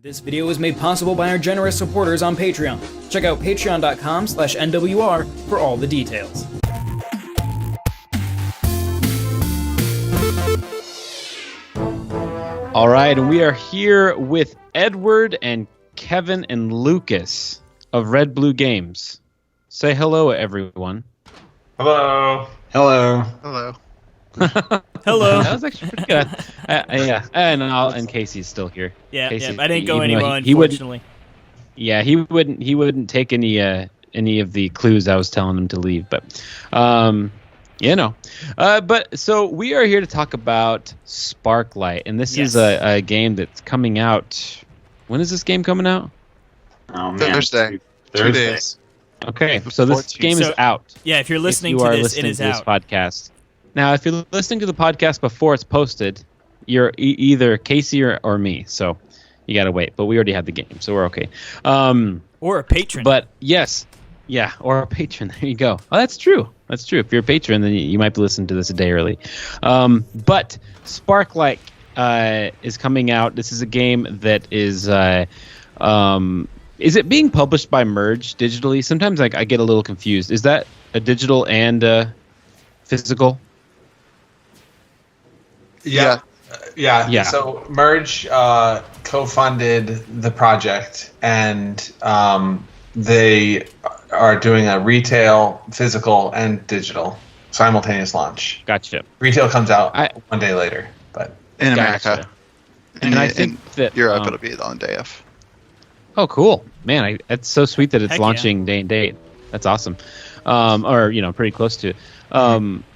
This video was made possible by our generous supporters on Patreon. Check out patreon.com/NWR for all the details. All right, and we are here with Edward and Kevin and Lucas of Red Blue Games. Say hello, everyone. Hello. Hello. Hello. Hello. That was actually pretty good. Yeah, and Casey's still here. Yeah, Casey, I didn't go anywhere, he unfortunately. He wouldn't take any of the clues I was telling him to leave, but but so we are here to talk about Sparklite, and this is a game that's coming out. When is this game coming out? Oh, man. Thursday. 2 days. Okay, so this game is out. Yeah, if you're listening to this, it is out. Podcast. Now, if you're listening to the podcast before it's posted, you're either Casey or me, so you got to wait. But we already have the game, so we're okay. Or a patron. But yes, yeah, or a patron. There you go. Oh, that's true. That's true. If you're a patron, then you might be listening to this a day early. But Sparklite is coming out. This is a game that is it being published by Merge digitally? Sometimes I get a little confused. Is that a digital and physical? Yeah. Yeah. So Merge co-funded the project, and they are doing a retail, physical, and digital simultaneous launch. Gotcha. Retail comes out 1 day later, but In Gotcha. America. And I think that Europe, it'll be on day F. Oh, cool, man! It's so sweet that it's Heck launching day and date. That's awesome. Or pretty close to it.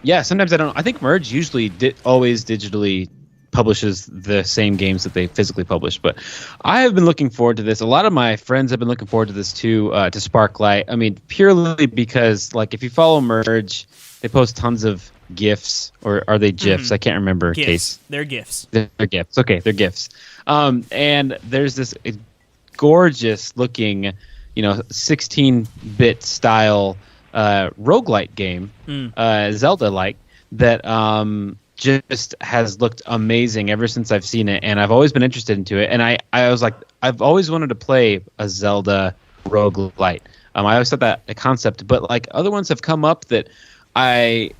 Yeah, sometimes I don't. I think Merge usually always digitally publishes the same games that they physically publish. But I have been looking forward to this. A lot of my friends have been looking forward to this too. To Sparklite. I mean, purely because if you follow Merge, they post tons of GIFs, or are they GIFs? I can't remember. GIFs. Case. They're GIFs. They're GIFs. Okay, they're GIFs. And there's this gorgeous looking, 16-bit style roguelite game, Zelda-like, that just has looked amazing ever since I've seen it, and I've always been interested into it. And I was like, I've always wanted to play a Zelda roguelite. I always thought that a concept, but other ones have come up that I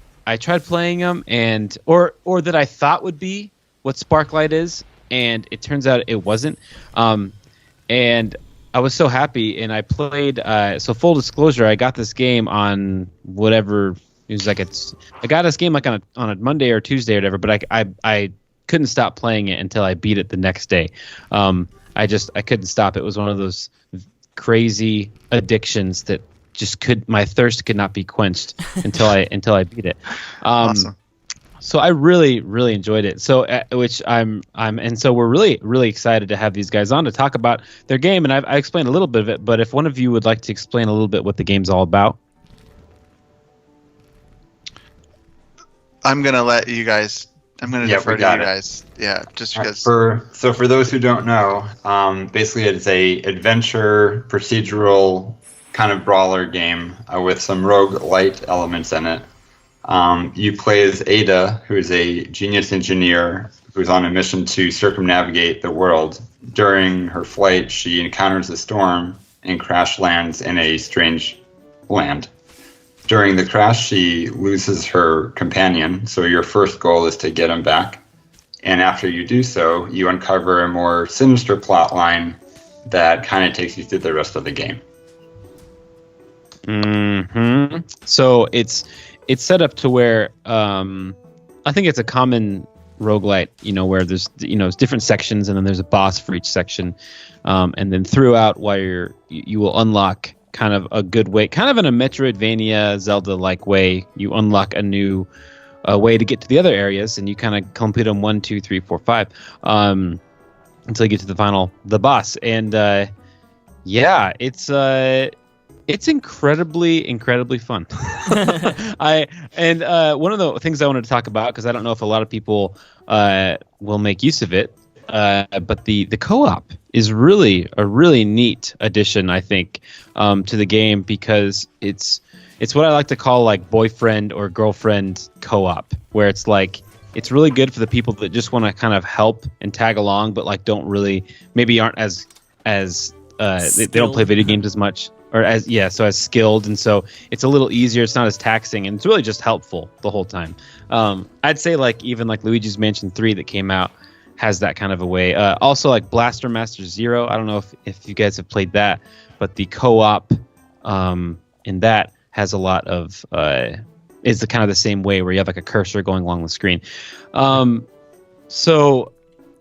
tried playing them, and or that I thought would be what Sparklite is, and it turns out it wasn't. And I was so happy, and I played. So full disclosure, I got this game on whatever it was I got this game on a Monday or Tuesday or whatever, but I couldn't stop playing it until I beat it the next day. I couldn't stop. It was one of those crazy addictions that my thirst could not be quenched until I beat it. Awesome. So I really, really enjoyed it. So, and so we're really, really excited to have these guys on to talk about their game. And I explained a little bit of it, but if one of you would like to explain a little bit what the game's all about. I'm going to let you guys, I'm going to defer to you guys. Yeah, just because. For those who don't know, basically it's a adventure procedural kind of brawler game with some roguelite elements in it. You play as Ada, who is a genius engineer who's on a mission to circumnavigate the world. During her flight, she encounters a storm and crash lands in a strange land. During the crash, she loses her companion, so your first goal is to get him back. And after you do so, you uncover a more sinister plot line that kind of takes you through the rest of the game. So it's set up to where I think it's a common roguelite, where there's different sections, and then there's a boss for each section, and then throughout, while you will unlock kind of a good way, kind of in a Metroidvania Zelda-like way, you unlock a new way to get to the other areas, and you kind of complete them 1, 2, 3, 4, 5 until you get to the boss, and it's incredibly fun. One of the things I wanted to talk about, because I don't know if a lot of people will make use of it, but the co-op is really a really neat addition, I think, to the game, because it's what I like to call boyfriend or girlfriend co-op, where it's really good for the people that just want to kind of help and tag along, but don't really, maybe aren't as as they don't play video games as much, or as skilled, and so it's a little easier. It's not as taxing, and it's really just helpful the whole time. I'd say like even like Luigi's Mansion 3 that came out has that kind of a way. Also like Blaster Master Zero. I don't know if you guys have played that, but the co-op in that has a lot of is the kind of the same way where you have like a cursor going along the screen. So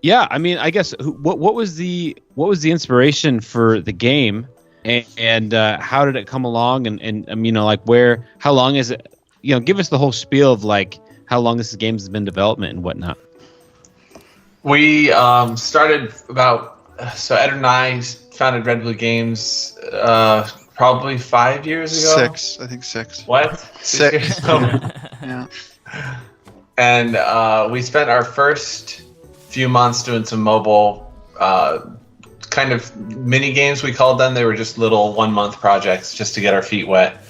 yeah, I mean, I guess what was the inspiration for the game, and how did it come along, and you know, like how long is it? You know, give us the whole spiel of like how long this game has been in development and whatnot. We started so Ed and I founded Red Blue Games probably 5 years ago. 6, I think 6. What? 6. Yeah. And we spent our first few months doing some mobile kind of mini games, we called them. They were just little 1 month projects just to get our feet wet.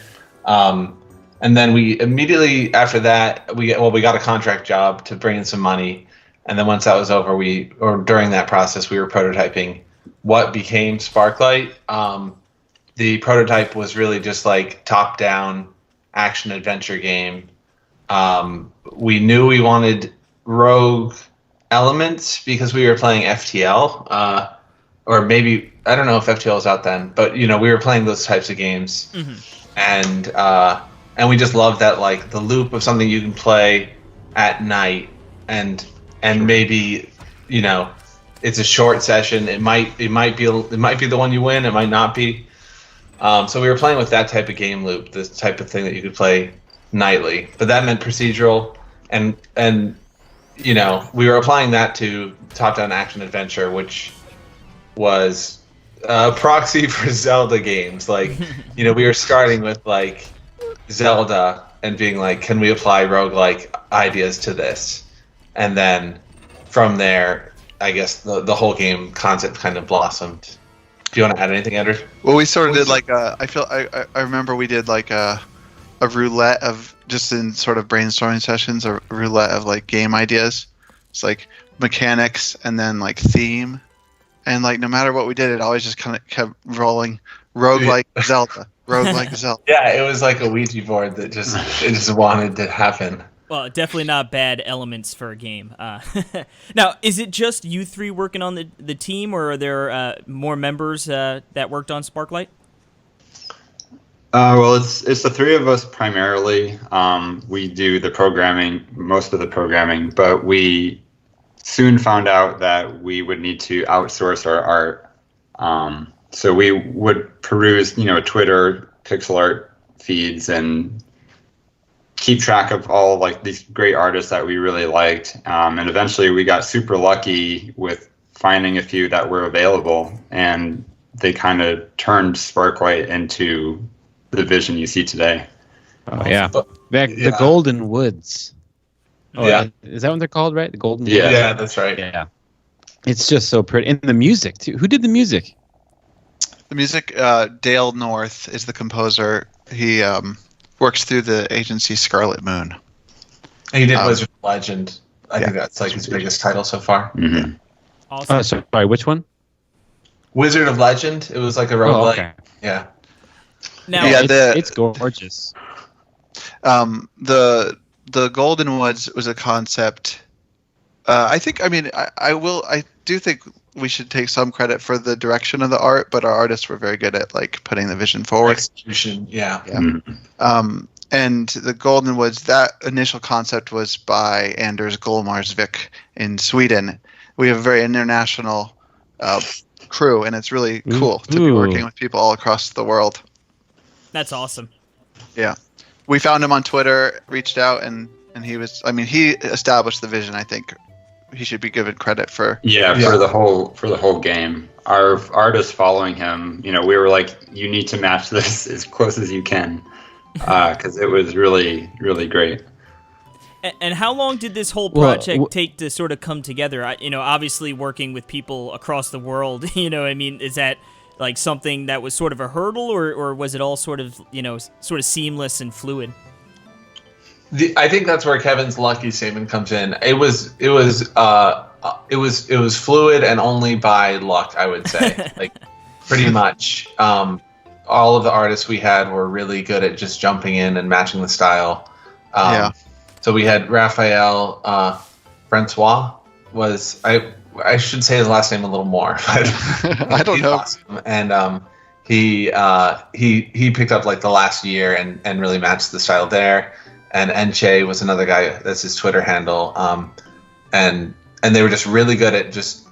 And then we immediately after that we got a contract job to bring in some money. And then once that was over, during that process, we were prototyping what became Sparklite. The prototype was really just like top-down action adventure game. We knew we wanted rogue elements because we were playing FTL, or maybe I don't know if FTL was out then, but you know we were playing those types of games, and we just loved that like the loop of something you can play at night and maybe, you know, it's a short session. It might be the one you win. It might not be. So we were playing with that type of game loop, this type of thing that you could play nightly. But that meant procedural, and you know, we were applying that to top-down action adventure, which was a proxy for Zelda games. Like, you know, we were starting with like Zelda and being like, can we apply roguelike ideas to this? And then from there, I guess the whole game concept kind of blossomed. Do you want to add anything, Edward? Well, we sort of did like I remember we did like a roulette of, just in sort of brainstorming sessions, a roulette of like game ideas. It's like mechanics and then like theme, and like no matter what we did, it always just kind of kept rolling. Roguelike Zelda, roguelike Zelda. Yeah, it was like a Ouija board that just wanted to happen. Well, definitely not bad elements for a game. Now, is it just you three working on the team, or are there more members that worked on Sparklite? Well, it's the three of us primarily. We do the programming, most of the programming, but we soon found out that we would need to outsource our art. So we would peruse, you know, Twitter, pixel art feeds, and keep track of all like these great artists that we really liked, and eventually we got super lucky with finding a few that were available, and they kind of turned Sparklite into the vision you see today. Oh yeah, the Golden Woods. Oh yeah, is that what they're called, right? The Golden Woods. Yeah, that's right. Yeah, it's just so pretty, and the music too. Who did the music? The music, Dale North is the composer. He works through the agency Scarlet Moon. And he did Wizard of Legend. I think that's like his biggest title so far. Mm-hmm. Awesome. Sorry, which one? Wizard of Legend. It was like a roguelike. Okay. Yeah. Now, it's gorgeous. The Golden Woods was a concept. I do think we should take some credit for the direction of the art, but our artists were very good at like putting the vision forward. Execution, yeah. Mm-hmm. And the Golden Woods, that initial concept was by Anders Golmarsvik in Sweden. We have a very international crew, and it's really cool to be working with people all across the world. That's awesome. Yeah. We found him on Twitter, reached out, and he was, I mean, he established the vision. I think he should be given credit for. For the whole game. Our artists following him, you know, we were like, you need to match this as close as you can, because it was really, really great. And how long did this whole project take to sort of come together? You know, obviously working with people across the world, you know, I mean, is that like something that was sort of a hurdle, or was it all sort of, you know, sort of seamless and fluid? I think that's where Kevin's lucky statement comes in. It was a It was fluid and only by luck, I would say. Like, pretty much. All of the artists we had were really good at just jumping in and matching the style. So we had Raphael Francois. I should say his last name a little more, but I don't know. Awesome. And he picked up like the last year and really matched the style there. And Enche was another guy. That's his Twitter handle. And they were just really good at just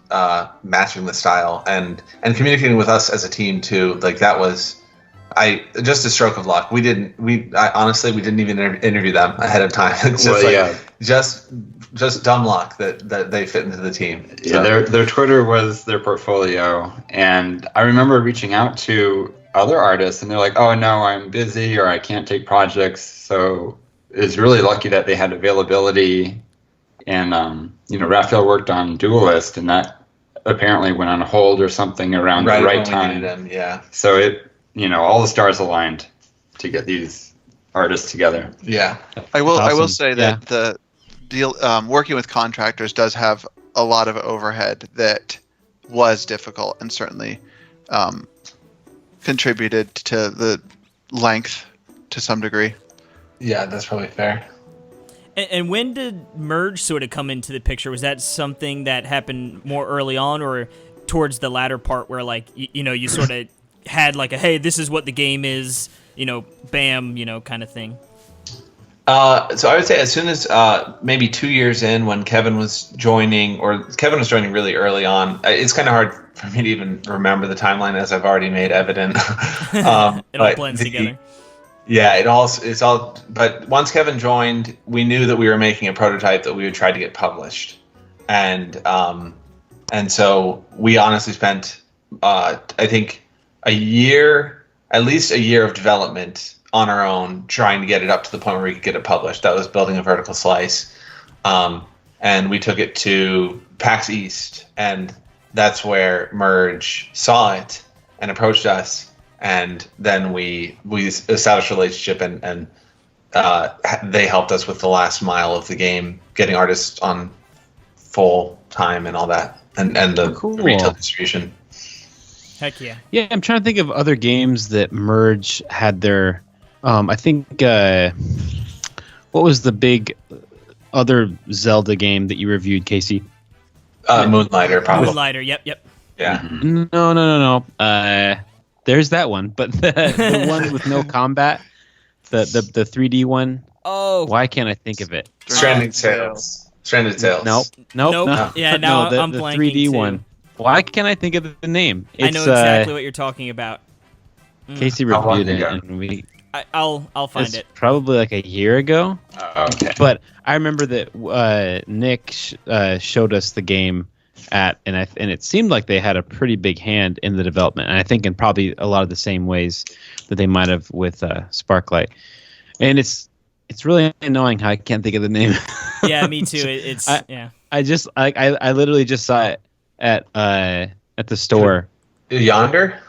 matching the style and communicating with us as a team too. Like that was just a stroke of luck. Honestly we didn't even interview them ahead of time. It's just just dumb luck that they fit into the team. Yeah, So, their Twitter was their portfolio, and I remember reaching out to other artists, and they're like, "Oh no, I'm busy or I can't take projects." So it's really lucky that they had availability. And Raphael worked on Duelist, and that apparently went on hold or something around the right time. them, yeah. So all the stars aligned to get these artists together. Yeah. I will Awesome. say that the deal working with contractors does have a lot of overhead that was difficult and certainly contributed to the length to some degree. Yeah, that's probably fair. And when did Merge sort of come into the picture? Was that something that happened more early on, or towards the latter part where, like, you sort of had like a, hey, this is what the game is, bam, kind of thing? So I would say as soon as maybe 2 years in, when Kevin was joining really early on. It's kind of hard for me to even remember the timeline, as I've already made evident. It all blends together. Yeah, it's all. But once Kevin joined, we knew that we were making a prototype that we would try to get published, and so we honestly spent, I think, at least a year of development on our own, trying to get it up to the point where we could get it published. That was building a vertical slice, and we took it to PAX East, and that's where Merge saw it and approached us. And then we established a relationship, and they helped us with the last mile of the game, getting artists on full time and all that, and the retail distribution. Heck yeah. Yeah, I'm trying to think of other games that Merge had their. I think what was the big other Zelda game that you reviewed, Casey? Moonlighter, probably. Moonlighter. Yep. Yeah. No. There's that one, but the one with no combat, the 3D one. Oh. Why can't I think of it? Stranded Tales. Nope. No. Yeah, now the I'm blanking 3D too. one. Why can't I think of the name? I know exactly what you're talking about. Casey How long reviewed it, ago? and I'll find it's it. probably like a year ago. Okay. But I remember that Nick showed us the game and it seemed like they had a pretty big hand in the development, and I think in probably a lot of the same ways that they might have with Sparklite. And it's really annoying how I can't think of the name. Yeah, me too. It's yeah. I literally just saw it at the store. Yonder?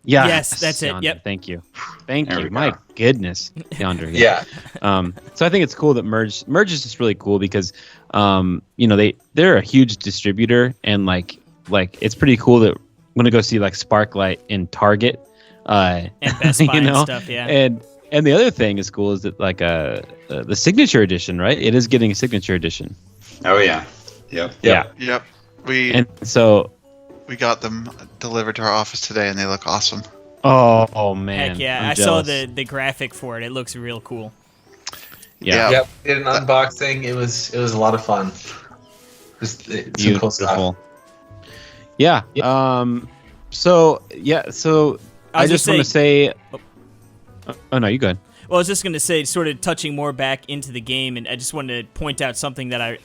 Yeah. Yes, that's it. Yonder. Yep. Thank you. There we My go. goodness, Yonder. Yeah. So I think it's cool that Merge is just really cool because, they're a huge distributor, and like it's pretty cool that I'm gonna go see like Sparklite in Target, And Best Buy and stuff. Yeah. And the other thing is cool is that like the signature edition, right? It is getting a signature edition. Oh yeah. Yep. Yeah. Yep. And so. We got them delivered to our office today, and they look awesome. Oh man. Heck yeah. I'm I saw jealous. the graphic for it. It looks real cool. Yeah. Yep. Did an unboxing. It was a lot of fun. Just some cool stuff. Beautiful. Yeah. So I just want to say. Oh no, you go ahead. Well, I was just going to say, sort of touching more back into the game, and I just wanted to point out something that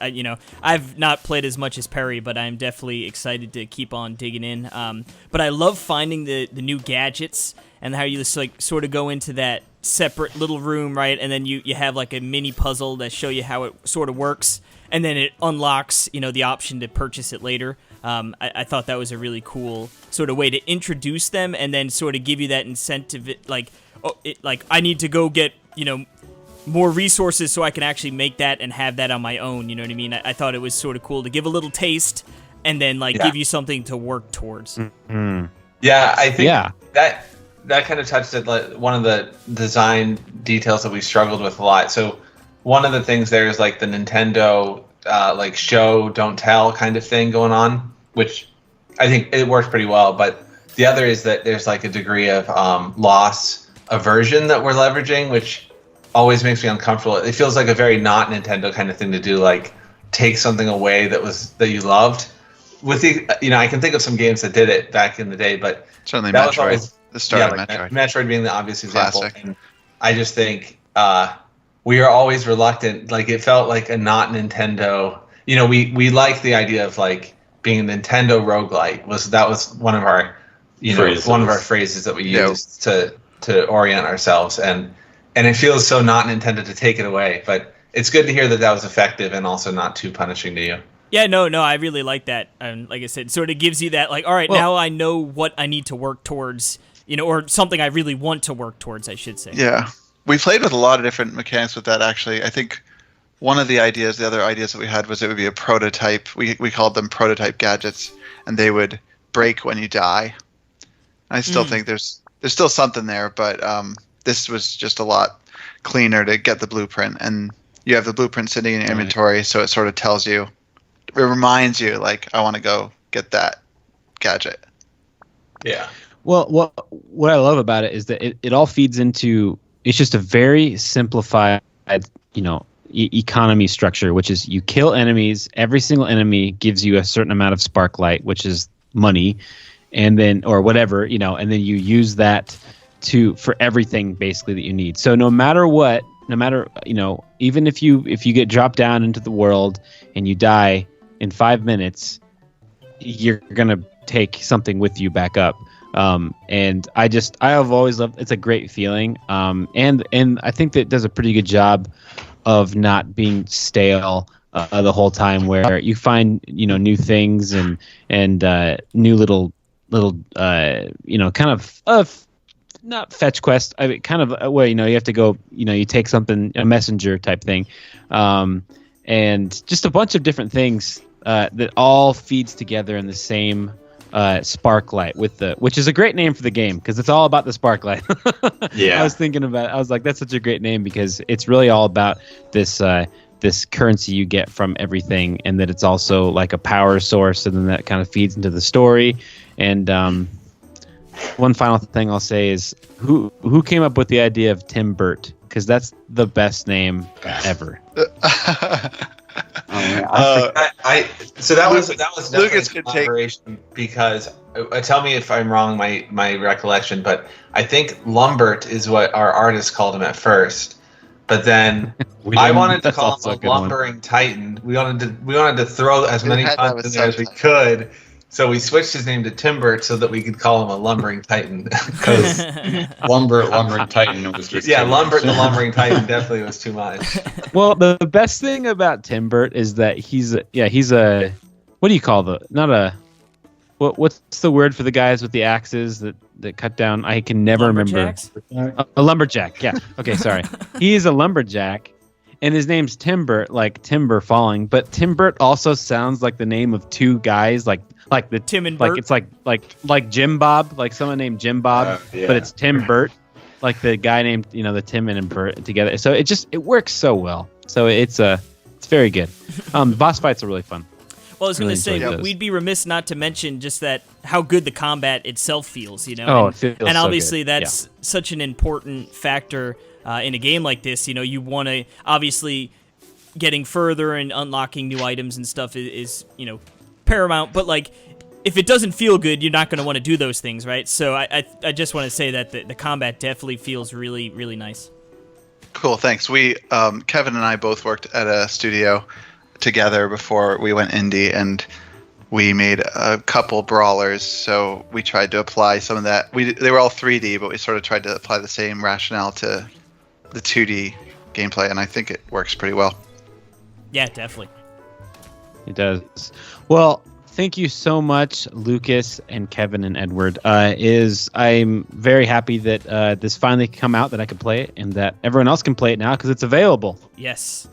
I've not played as much as Perry, but I'm definitely excited to keep on digging in. But I love finding the new gadgets and how you just like sort of go into that separate little room, right? And then you have like a mini puzzle that show you how it sort of works, and then it unlocks, the option to purchase it later. I thought that was a really cool sort of way to introduce them, and then sort of give you that incentive, like I need to go get, more resources so I can actually make that and have that on my own. You know what I mean? I thought it was sort of cool to give a little taste and then give you something to work towards. Mm-hmm. Yeah, I think that kind of touched at one of the design details that we struggled with a lot. So one of the things there is the Nintendo show don't tell kind of thing going on, which I think it works pretty well. But the other is that there's a degree of loss aversion that we're leveraging, which always makes me uncomfortable. It feels like a very not Nintendo kind of thing to do, take something away that you loved. With I can think of some games that did it back in the day, but certainly that Metroid. was always The start of Metroid. Metroid being the obvious example. Classic. And I just think we are always reluctant. It felt like a not Nintendo. We like the idea of being a Nintendo roguelite. That was one of our one of our phrases that we used to orient ourselves, and it feels so not Nintendo to take it away. But it's good to hear that was effective and also not too punishing to you. Yeah, no, I really like that. Like I said, sort of gives you that, all right, now I know what I need to work towards, or something I really want to work towards, I should say. Yeah. We played with a lot of different mechanics with that, actually. I think one of the other ideas that we had was it would be a prototype. We called them prototype gadgets, and they would break when you die. I still think there's still something there, but this was just a lot cleaner to get the blueprint. And you have the blueprint sitting in your inventory, so it sort of tells you, it reminds you, I want to go get that gadget. Yeah. Well, what I love about it is that it all feeds into, it's just a very simplified, economy structure, which is you kill enemies. Every single enemy gives you a certain amount of Sparklite, which is money, and then, or whatever, and then you use that for everything basically that you need. So no matter what, even if you get dropped down into the world and you die in 5 minutes, you're gonna take something with you back up. And I have always loved, it's a great feeling. And I think that it does a pretty good job of not being stale the whole time, where you find new things and new little kind of not fetch quest. I mean, kind of where you have to go. You take something, a messenger type thing, and just a bunch of different things that all feeds together in the same Sparklite which is a great name for the game because it's all about the Sparklite. Yeah, I was thinking about it. I was like, that's such a great name because it's really all about this currency you get from everything, and that it's also like a power source, and then that kind of feeds into the story. And one final thing I'll say is who came up with the idea of Tim Burt, because that's the best name ever. So that was definitely Lucas a collaboration because tell me if I'm wrong, my recollection, but I think Lumbert is what our artist called him at first, but then I wanted to call him a lumbering titan. We wanted to throw as many puns in there as we could. So we switched his name to Timbert so that we could call him a lumbering titan. Because lumbering titan was just Lumbert the lumbering titan definitely was too much. Well, the best thing about Timbert is that he's a what do you call what's the word for the guys with the axes that cut down? I can never remember. A lumberjack. Yeah. Okay. Sorry. He is a lumberjack. And his name's Timbert, like timber falling, but Timbert also sounds like the name of two guys, like the Tim and Bert. It's like Jim Bob, like someone named Jim Bob, but it's Tim Burt, like the guy named the Tim and Bert together. So it works so well. So it's very good. Boss fights are really fun. Well, I was going to say, we'd be remiss not to mention just that how good the combat itself feels, it feels and obviously so that's such an important factor in a game like this. You want to, obviously, getting further and unlocking new items and stuff is paramount, but if it doesn't feel good, you're not going to want to do those things, right? So I just want to say that the combat definitely feels really, really nice. Cool, thanks. We Kevin and I both worked at a studio together before we went indie, and we made a couple brawlers, so we tried to apply some of that. They were all 3D, but we sort of tried to apply the same rationale to the 2D gameplay, and I think it works pretty well. Yeah, definitely. It does. Well, thank you so much, Lucas and Kevin and Edward. I'm very happy that this finally come out, that I could play it, and that everyone else can play it now because it's available. Yes.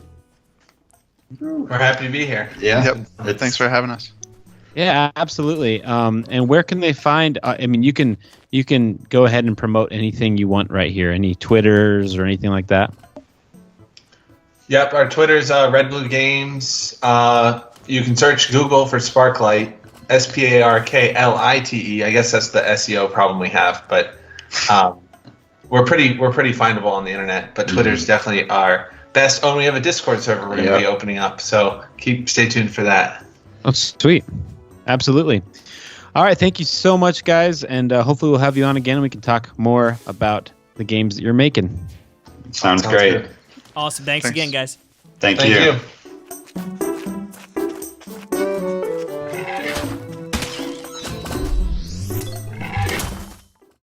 We're happy to be here. Yeah. Yep. Thanks for having us. Yeah, absolutely. And where can they find? You can go ahead and promote anything you want right here. Any Twitters or anything like that. Yep, our Twitter's Red Blue Games. You can search Google for Sparklite, Sparklite. I guess that's the SEO problem we have, but we're pretty findable on the internet. But Twitter's definitely our best. Oh, and we have a Discord server we're going to be opening up, so stay tuned for that. Oh, sweet. Absolutely. All right, thank you so much, guys, and hopefully we'll have you on again and we can talk more about the games that you're making. Sounds great. Awesome. Thanks again, guys. Thank you.